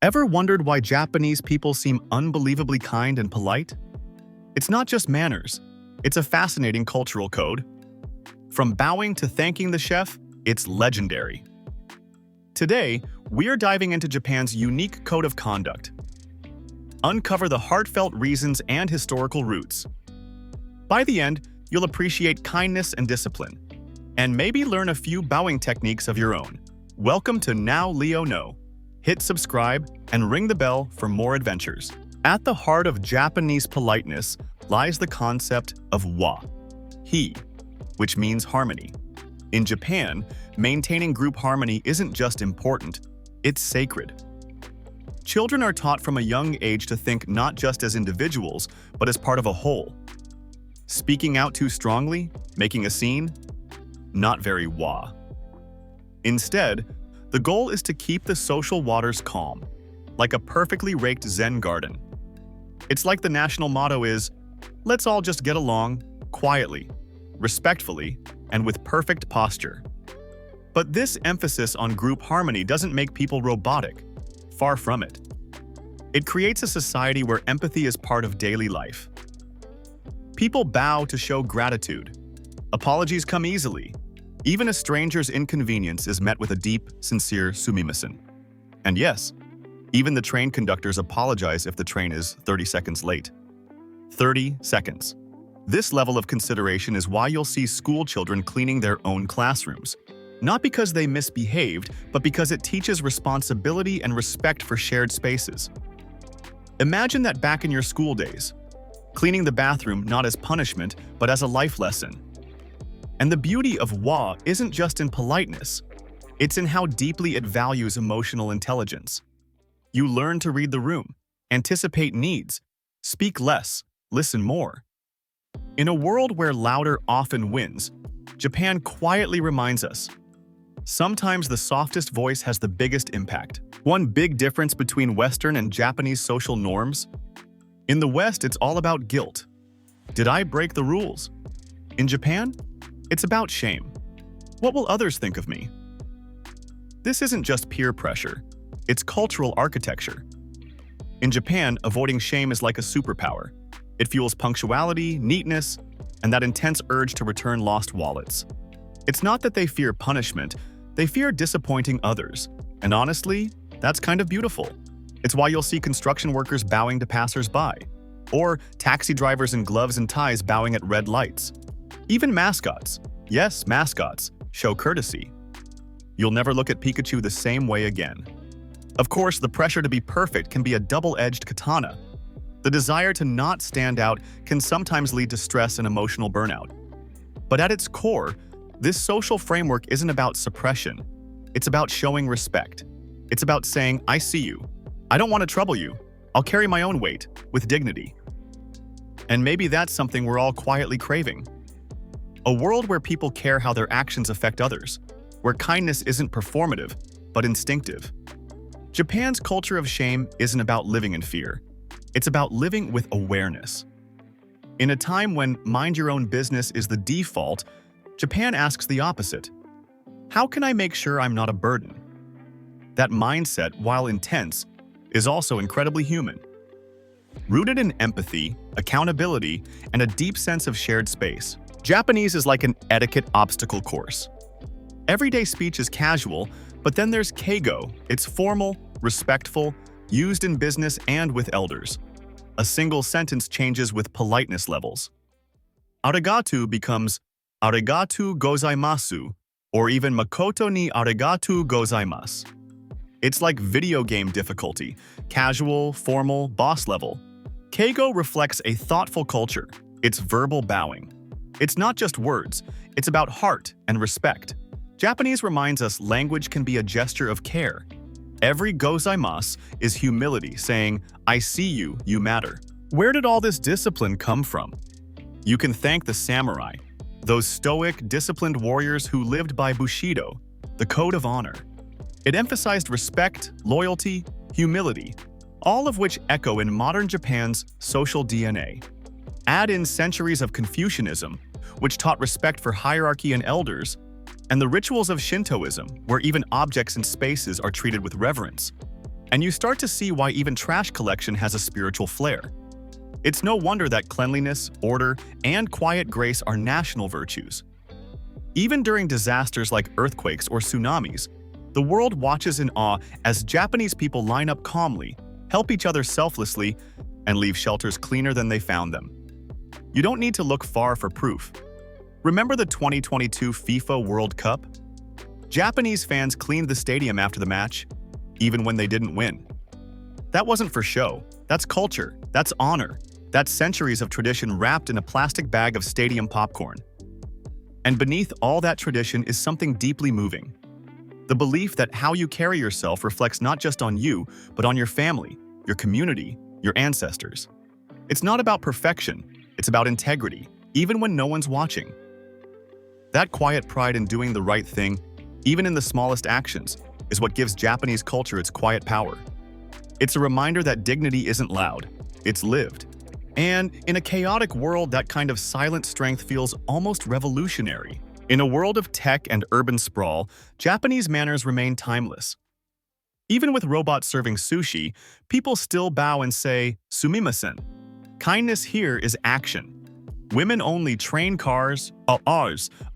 Ever wondered why Japanese people seem unbelievably kind and polite? It's not just manners, it's a fascinating cultural code. From bowing to thanking the chef, it's legendary. Today, we're diving into Japan's unique code of conduct. Uncover the heartfelt reasons and historical roots. By the end, you'll appreciate kindness and discipline, and maybe learn a few bowing techniques of your own. Welcome to Now Leo Know. Hit subscribe and ring the bell for more adventures. At the heart of Japanese politeness lies the concept of wa, he, which means harmony. In Japan, maintaining group harmony isn't just important, it's sacred. Children are taught from a young age to think not just as individuals, but as part of a whole. Speaking out too strongly, making a scene, not very wa. Instead, the goal is to keep the social waters calm, like a perfectly raked Zen garden. It's like the national motto is, let's all just get along, quietly, respectfully, and with perfect posture. But this emphasis on group harmony doesn't make people robotic. Far from it. It creates a society where empathy is part of daily life. People bow to show gratitude. Apologies come easily. Even a stranger's inconvenience is met with a deep, sincere sumimasen. And yes, even the train conductors apologize if the train is 30 seconds late. 30 seconds. This level of consideration is why you'll see school children cleaning their own classrooms. Not because they misbehaved, but because it teaches responsibility and respect for shared spaces. Imagine that back in your school days, cleaning the bathroom not as punishment, but as a life lesson. And the beauty of wa isn't just in politeness, it's in how deeply it values emotional intelligence. You learn to read the room, anticipate needs, speak less, listen more. In a world where louder often wins, Japan quietly reminds us, sometimes the softest voice has the biggest impact. One big difference between Western and Japanese social norms? In the West, it's all about guilt. Did I break the rules? In Japan, it's about shame. What will others think of me? This isn't just peer pressure, it's cultural architecture. In Japan, avoiding shame is like a superpower. It fuels punctuality, neatness, and that intense urge to return lost wallets. It's not that they fear punishment, they fear disappointing others. And honestly, that's kind of beautiful. It's why you'll see construction workers bowing to passers-by, or taxi drivers in gloves and ties bowing at red lights. Even mascots, yes, mascots, show courtesy. You'll never look at Pikachu the same way again. Of course, the pressure to be perfect can be a double-edged katana. The desire to not stand out can sometimes lead to stress and emotional burnout. But at its core, this social framework isn't about suppression. It's about showing respect. It's about saying, I see you. I don't want to trouble you. I'll carry my own weight, with dignity. And maybe that's something we're all quietly craving. A world where people care how their actions affect others, where kindness isn't performative, but instinctive. Japan's culture of shame isn't about living in fear. It's about living with awareness. In a time when mind your own business is the default, Japan asks the opposite. How can I make sure I'm not a burden? That mindset, while intense, is also incredibly human. Rooted in empathy, accountability, and a deep sense of shared space, Japanese is like an etiquette obstacle course. Everyday speech is casual, but then there's Keigo. It's formal, respectful, used in business and with elders. A single sentence changes with politeness levels. Arigato becomes arigatou gozaimasu, or even makoto ni arigatou gozaimasu. It's like video game difficulty, casual, formal, boss level. Keigo reflects a thoughtful culture. It's verbal bowing. It's not just words, it's about heart and respect. Japanese reminds us language can be a gesture of care. Every gozaimasu is humility saying, I see you, you matter. Where did all this discipline come from? You can thank the samurai, those stoic, disciplined warriors who lived by Bushido, the code of honor. It emphasized respect, loyalty, humility, all of which echo in modern Japan's social DNA. Add in centuries of Confucianism, which taught respect for hierarchy and elders, and the rituals of Shintoism, where even objects and spaces are treated with reverence. And you start to see why even trash collection has a spiritual flair. It's no wonder that cleanliness, order, and quiet grace are national virtues. Even during disasters like earthquakes or tsunamis, the world watches in awe as Japanese people line up calmly, help each other selflessly, and leave shelters cleaner than they found them. You don't need to look far for proof. Remember the 2022 FIFA World Cup? Japanese fans cleaned the stadium after the match, even when they didn't win. That wasn't for show. That's culture. That's honor. That's centuries of tradition wrapped in a plastic bag of stadium popcorn. And beneath all that tradition is something deeply moving. The belief that how you carry yourself reflects not just on you, but on your family, your community, your ancestors. It's not about perfection, it's about integrity, even when no one's watching. That quiet pride in doing the right thing, even in the smallest actions, is what gives Japanese culture its quiet power. It's a reminder that dignity isn't loud, it's lived. And in a chaotic world, that kind of silent strength feels almost revolutionary. In a world of tech and urban sprawl, Japanese manners remain timeless. Even with robots serving sushi, people still bow and say, "Sumimasen." Kindness here is action. Women-only train cars,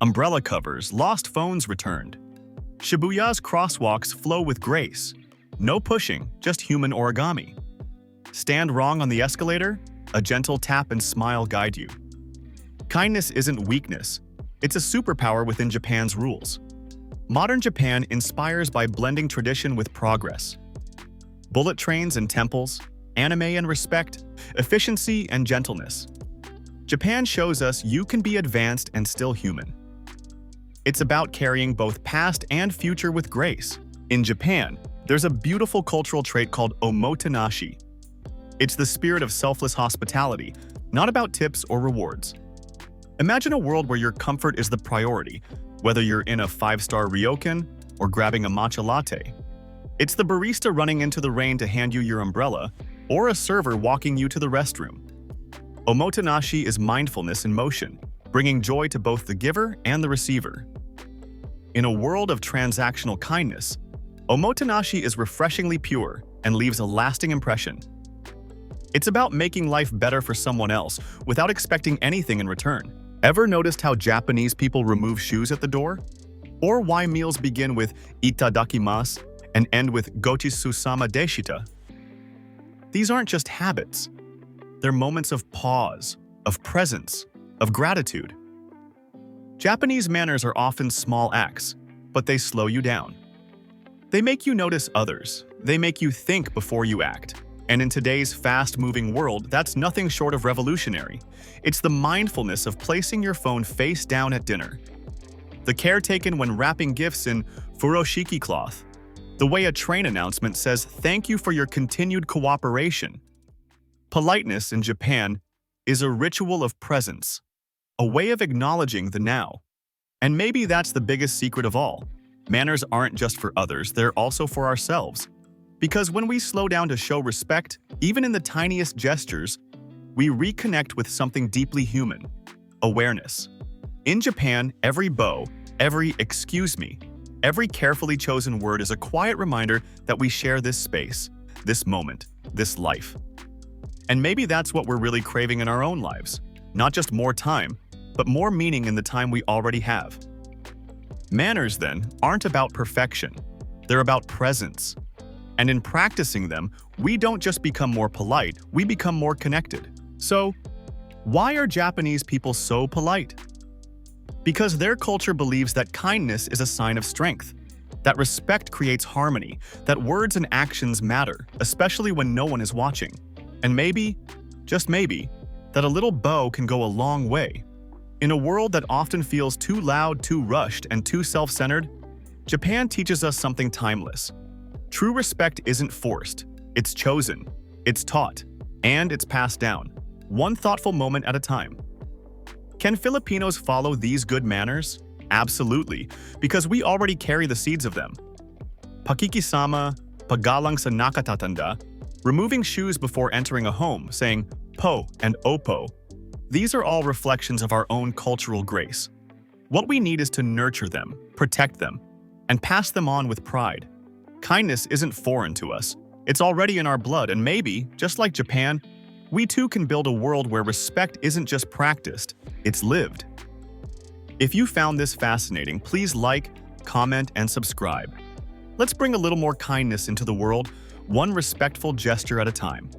umbrella covers, lost phones returned. Shibuya's crosswalks flow with grace. No pushing, just human origami. Stand wrong on the escalator? A gentle tap and smile guide you. Kindness isn't weakness. It's a superpower within Japan's rules. Modern Japan inspires by blending tradition with progress. Bullet trains and temples, anime and respect, efficiency and gentleness. Japan shows us you can be advanced and still human. It's about carrying both past and future with grace. In Japan, there's a beautiful cultural trait called Omotenashi. It's the spirit of selfless hospitality, not about tips or rewards. Imagine a world where your comfort is the priority, whether you're in a 5-star ryokan or grabbing a matcha latte. It's the barista running into the rain to hand you your umbrella, or a server walking you to the restroom. Omotenashi is mindfulness in motion, bringing joy to both the giver and the receiver. In a world of transactional kindness, Omotenashi is refreshingly pure and leaves a lasting impression. It's about making life better for someone else without expecting anything in return. Ever noticed how Japanese people remove shoes at the door? Or why meals begin with itadakimasu and end with gochisusama deshita? These aren't just habits. They're moments of pause, of presence, of gratitude. Japanese manners are often small acts, but they slow you down. They make you notice others. They make you think before you act. And in today's fast-moving world, that's nothing short of revolutionary. It's the mindfulness of placing your phone face down at dinner. The care taken when wrapping gifts in furoshiki cloth. The way a train announcement says, "Thank you for your continued cooperation." Politeness in Japan is a ritual of presence, a way of acknowledging the now. And maybe that's the biggest secret of all. Manners aren't just for others, they're also for ourselves. Because when we slow down to show respect, even in the tiniest gestures, we reconnect with something deeply human: awareness. In Japan, every bow, every "excuse me," every carefully chosen word is a quiet reminder that we share this space, this moment, this life. And maybe that's what we're really craving in our own lives. Not just more time, but more meaning in the time we already have. Manners, then, aren't about perfection. They're about presence. And in practicing them, we don't just become more polite, we become more connected. So, why are Japanese people so polite? Because their culture believes that kindness is a sign of strength, that respect creates harmony, that words and actions matter, especially when no one is watching. And maybe, just maybe, that a little bow can go a long way. In a world that often feels too loud, too rushed, and too self-centered, Japan teaches us something timeless. True respect isn't forced, it's chosen, it's taught, and it's passed down, one thoughtful moment at a time. Can Filipinos follow these good manners? Absolutely, because we already carry the seeds of them. Pakikisama, paggalang sa nakatatanda, removing shoes before entering a home, saying po and opo. These are all reflections of our own cultural grace. What we need is to nurture them, protect them, and pass them on with pride. Kindness isn't foreign to us, It's already in our blood, and maybe, just like Japan, we too can build a world where respect isn't just practiced, it's lived. If you found this fascinating, please like, comment, and subscribe. Let's bring a little more kindness into the world, one respectful gesture at a time.